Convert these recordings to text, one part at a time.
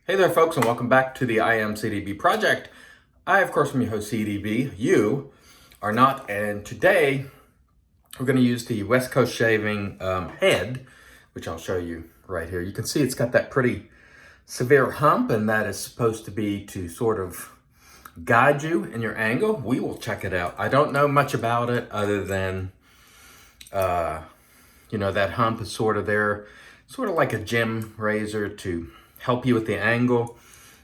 Hey there folks, and welcome back to the I Am CDB project. I, of course, am your host CDB. You are not, and today we're going to use the West Coast Shaving head, which I'll show you right here. You can see it's got that pretty severe hump, and that is supposed to be to sort of guide you in your angle. We will check it out. I don't know much about it other than, that hump is sort of there, sort of like a gym razor to help you with the angle,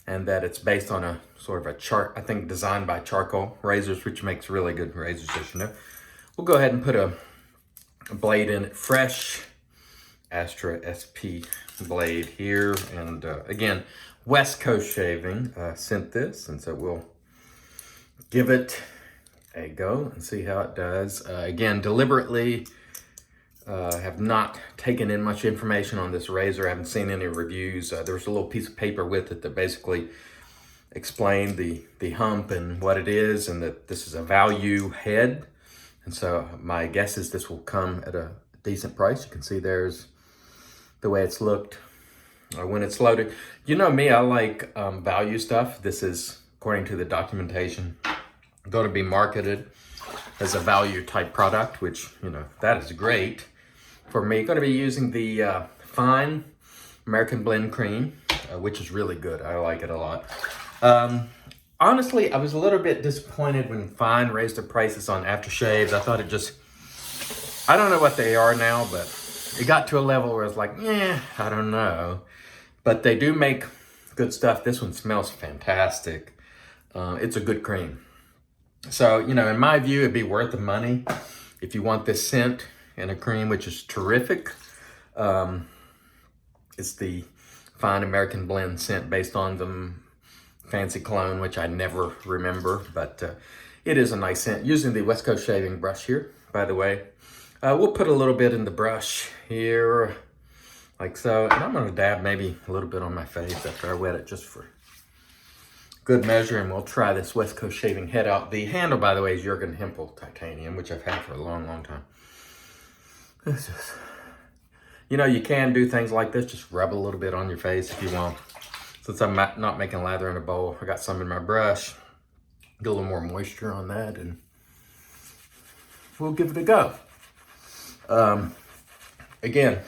and that it's based on a sort of a chart, I think designed by Charcoal Razors, which makes really good razors, as you know. We'll go ahead and put a blade in it, fresh Astra SP blade here. And again, West Coast Shaving sent this, and so we'll give it a go and see how it does. Again, deliberately have not taken in much information on this razor. I haven't seen any reviews. There was a little piece of paper with it that basically explained the hump and what it is, and that this is a value head. And so my guess is this will come at a decent price. You can see there's the way it's looked when it's loaded. You know me, I like value stuff. This is, according to the documentation, going to be marketed as a value type product, which, that is great. For me, going to be using the Fine American Blend Cream, which is really good. I like it a lot. Honestly, I was a little bit disappointed when Fine raised their prices on aftershaves. I thought I don't know what they are now, but it got to a level where it's like, I don't know. But they do make good stuff. This one smells fantastic. It's a good cream. So, in my view, it'd be worth the money if you want this scent in a cream, which is terrific. It's the Fine American Blend scent based on the Fancy Cologne, which I never remember, but it is a nice scent. Using the West Coast Shaving brush here, by the way. We'll put a little bit in the brush here, like so. And I'm gonna dab maybe a little bit on my face after I wet it, just for good measure, and we'll try this West Coast Shaving head out. The handle, by the way, is Jurgen Hempel titanium, which I've had for a long, long time. This is, you can do things like this. Just rub a little bit on your face if you want. Since I'm not making lather in a bowl, I got some in my brush. Get a little more moisture on that, and we'll give it a go. Again,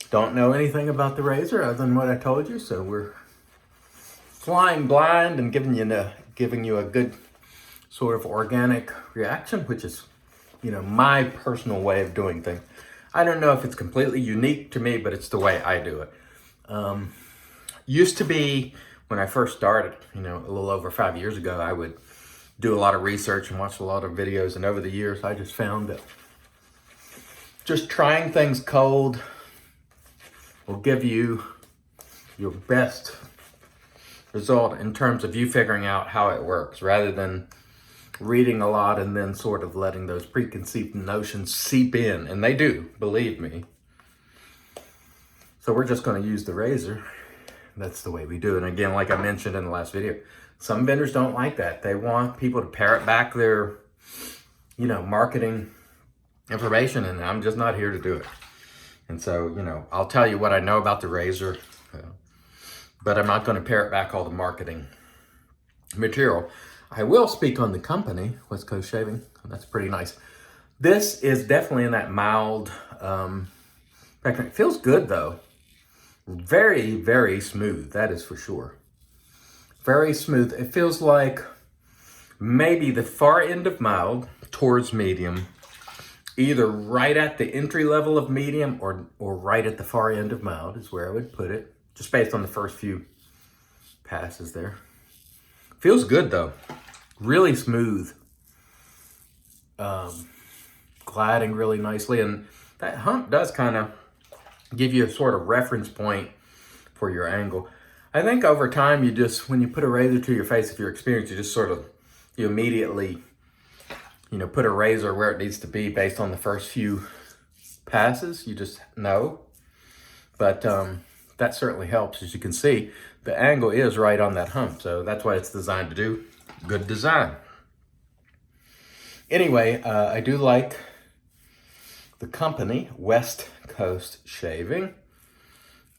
don't know anything about the razor other than what I told you, so we're flying blind and giving you a good sort of organic reaction, which is, my personal way of doing things. I don't know if it's completely unique to me, but it's the way I do it. Used to be, when I first started, a little over 5 years ago, I would do a lot of research and watch a lot of videos, and over the years, I just found that just trying things cold will give you your best result in terms of you figuring out how it works, rather than reading a lot and then sort of letting those preconceived notions seep in. And they do, believe me. So we're just going to use the razor. That's the way we do it. And again, like I mentioned in the last video, some vendors don't like that. They want people to parrot back their, marketing information, and I'm just not here to do it. And so, I'll tell you what I know about the razor, but I'm not going to parrot back all the marketing material. I will speak on the company, West Coast Shaving. That's pretty nice. This is definitely in that mild, it feels good though. Very, very smooth, that is for sure. Very smooth. It feels like maybe the far end of mild towards medium, either right at the entry level of medium or right at the far end of mild is where I would put it, just based on the first few passes there. Feels good though, really smooth, gliding really nicely, and that hump does kind of give you a sort of reference point for your angle. I think over time, when you put a razor to your face, if you're experienced, you immediately, put a razor where it needs to be based on the first few passes. You just know. But that certainly helps. As you can see, the angle is right on that hump. So that's what it's designed to do. Good design. Anyway, I do like the company, West Coast Shaving.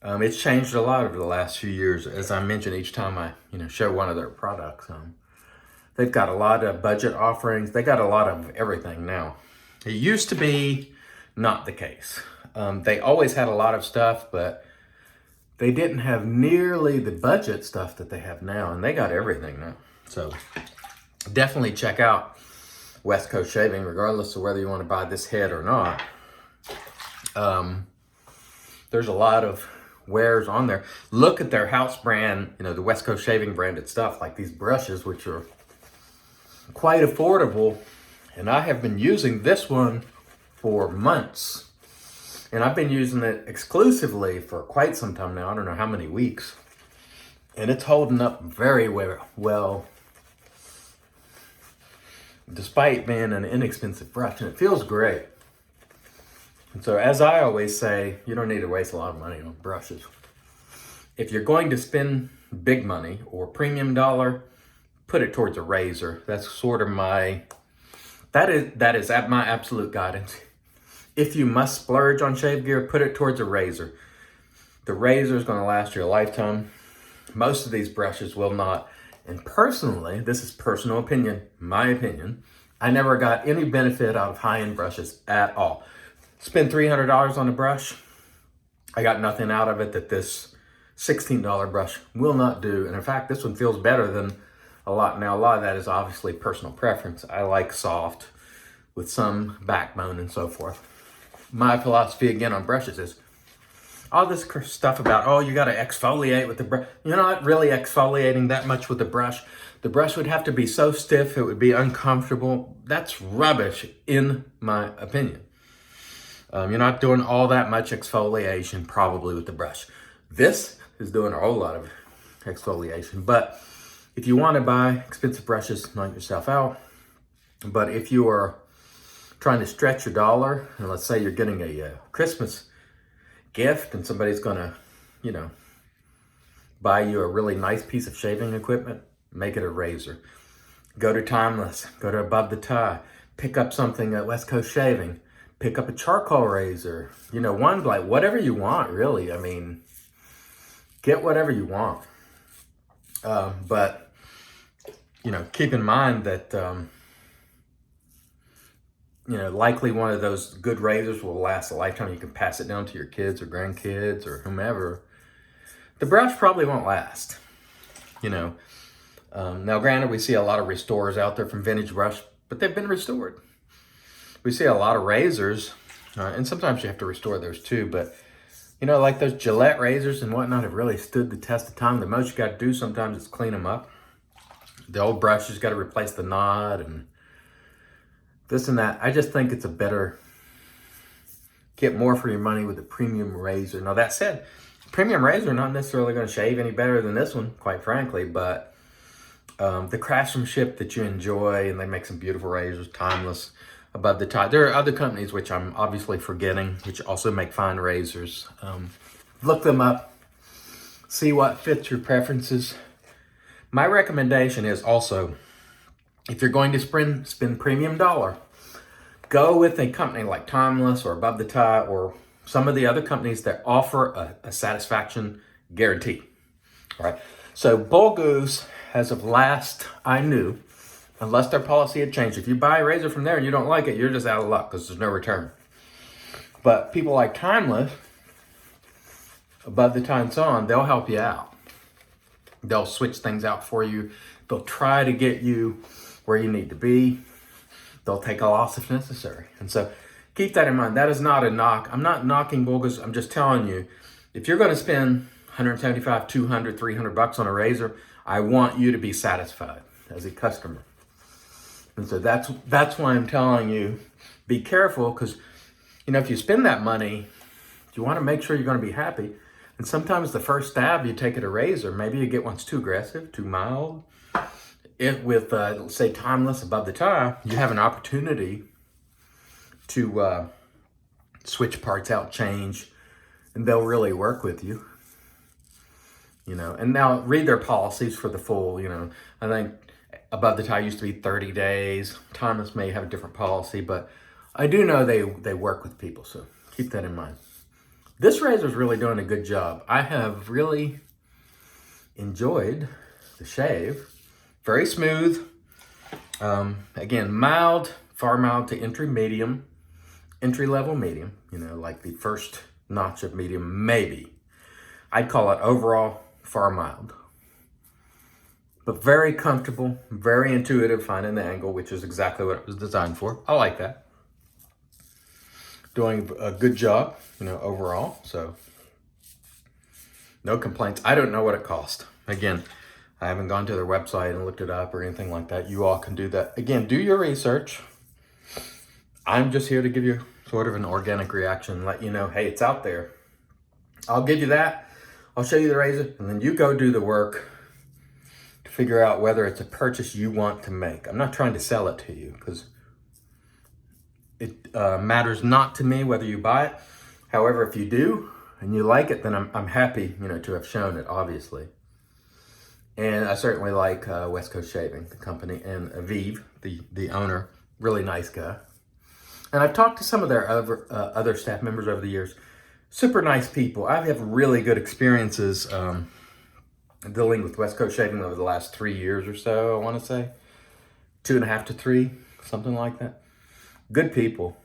It's changed a lot over the last few years. As I mentioned, each time I show one of their products, they've got a lot of budget offerings. They got a lot of everything now. It used to be not the case. They always had a lot of stuff, but they didn't have nearly the budget stuff that they have now, and they got everything now. So definitely check out West Coast Shaving, regardless of whether you want to buy this head or not. There's a lot of wares on there. Look at their house brand, the West Coast Shaving branded stuff, like these brushes, which are quite affordable. And I have been using this one for months. And I've been using it exclusively for quite some time now. I don't know how many weeks. And it's holding up very well, despite being an inexpensive brush. And it feels great. And so, as I always say, you don't need to waste a lot of money on brushes. If you're going to spend big money or premium dollar, put it towards a razor. That's sort of that is my absolute guidance. If you must splurge on shave gear, put it towards a razor. The razor is going to last you a lifetime. Most of these brushes will not. And personally, this is personal opinion, my opinion, I never got any benefit out of high-end brushes at all. Spend $300 on a brush, I got nothing out of it that this $16 brush will not do. And in fact, this one feels better than a lot. Now, a lot of that is obviously personal preference. I like soft with some backbone and so forth. My philosophy again on brushes is all this stuff about, you got to exfoliate with the brush. You're not really exfoliating that much with the brush. The brush would have to be so stiff, it would be uncomfortable. That's rubbish, in my opinion. You're not doing all that much exfoliation probably with the brush. This is doing a whole lot of exfoliation. But if you want to buy expensive brushes, knock yourself out. But if you are trying to stretch your dollar, and let's say you're getting a Christmas gift and somebody's going to, buy you a really nice piece of shaving equipment, make it a razor. Go to Timeless, go to Above the Tie, pick up something at West Coast Shaving, pick up a charcoal razor, one blade, whatever you want, really. I mean, get whatever you want. But, keep in mind that, likely one of those good razors will last a lifetime. You can pass it down to your kids or grandkids or whomever. The brush probably won't last, Now, granted, we see a lot of restorers out there from vintage brush, but they've been restored. We see a lot of razors, and sometimes you have to restore those too, but, like those Gillette razors and whatnot have really stood the test of time. The most you got to do sometimes is clean them up. The old brushes got to replace the knot and this and that. I just think it's a better, get more for your money with a premium razor. Now, that said, premium razor not necessarily going to shave any better than this one, quite frankly, but the craftsmanship that you enjoy, and they make some beautiful razors, Timeless, Above the Tie. There are other companies which I'm obviously forgetting, which also make fine razors. Look them up, see what fits your preferences. My recommendation is also, if you're going to spend premium dollar, go with a company like Timeless or Above the Tie or some of the other companies that offer a satisfaction guarantee. All right. So Bull Goose, as of last I knew, unless their policy had changed, if you buy a razor from there and you don't like it, you're just out of luck because there's no return. But people like Timeless, Above the Tie and so on, they'll help you out. They'll switch things out for you. They'll try to get you where you need to be. They'll take a loss if necessary. And so keep that in mind. That is not a knock. I'm not knocking Bull Goose. I'm just telling you, if you're going to spend $175, $200, $300 on a razor, I want you to be satisfied as a customer. And so that's why I'm telling you, be careful, because, if you spend that money, you want to make sure you're going to be happy. And sometimes the first stab you take at a razor, maybe you get one's too aggressive, too mild. With, say, Timeless, Above the Tie, you have an opportunity to switch parts out, change, and they'll really work with you. And now read their policies for the full, I think Above the Tie used to be 30 days. Timeless may have a different policy, but I do know they work with people, so keep that in mind. This razor is really doing a good job. I have really enjoyed the shave. Very smooth. Again, mild, far mild to entry level medium, you know, like the first notch of medium, maybe. I'd call it overall far mild. But very comfortable, very intuitive, finding the angle, which is exactly what it was designed for. I like that. Doing a good job, you know, overall. So no complaints. I don't know what it cost. Again, I haven't gone to their website and looked it up or anything like that. You all can do that. Again, do your research. I'm just here to give you sort of an organic reaction, let you know, hey, it's out there. I'll give you that. I'll show you the razor, and then you go do the work to figure out whether it's a purchase you want to make. I'm not trying to sell it to you because it matters not to me whether you buy it. However, if you do and you like it, then I'm happy, you know, to have shown it, obviously. And I certainly like West Coast Shaving, the company, and Aviv, the owner, really nice guy. And I've talked to some of their other staff members over the years. Super nice people. I have really good experiences dealing with West Coast Shaving over the last 3 years or so, I want to say. 2.5 to 3, something like that. Good people,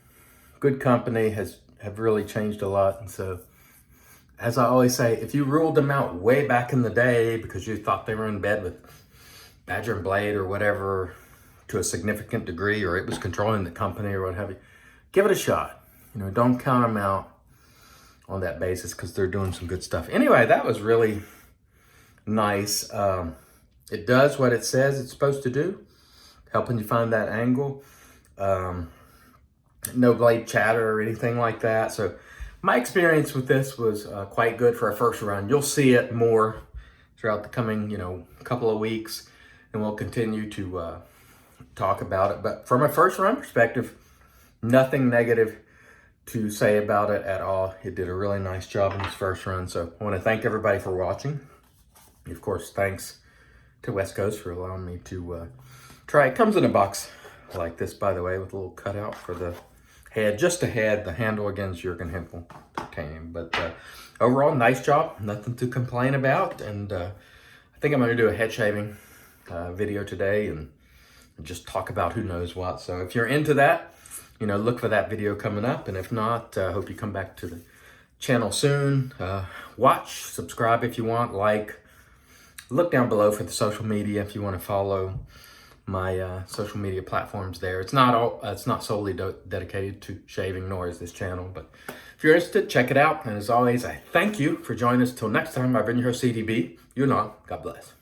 good company, have really changed a lot. And so, as I always say, if you ruled them out way back in the day because you thought they were in bed with Badger and Blade or whatever to a significant degree, or it was controlling the company or what have you, give it a shot. You know, don't count them out on that basis because they're doing some good stuff. Anyway, that was really nice. It does what it says it's supposed to do, helping you find that angle. No blade chatter or anything like that. So my experience with this was quite good for a first run. You'll see it more throughout the coming, you know, couple of weeks, and we'll continue to talk about it. But from a first run perspective, nothing negative to say about it at all. It did a really nice job in its first run. So I want to thank everybody for watching. Of course, thanks to West Coast for allowing me to try. It comes in a box like this, by the way, with a little cutout for the head, just a head. The handle, again, is Jurgen Hempel titanium. But overall, nice job. Nothing to complain about. And I think I'm going to do a head shaving video today and just talk about who knows what. So if you're into that, you know, look for that video coming up. And if not, I hope you come back to the channel soon. Watch, subscribe if you want, like. Look down below for the social media if you want to follow my social media platforms there. It's not solely dedicated to shaving, nor is this channel. But if you're interested, check it out. And as always, I thank you for joining us. Till next time, I've been your host, CDB. You know, God bless.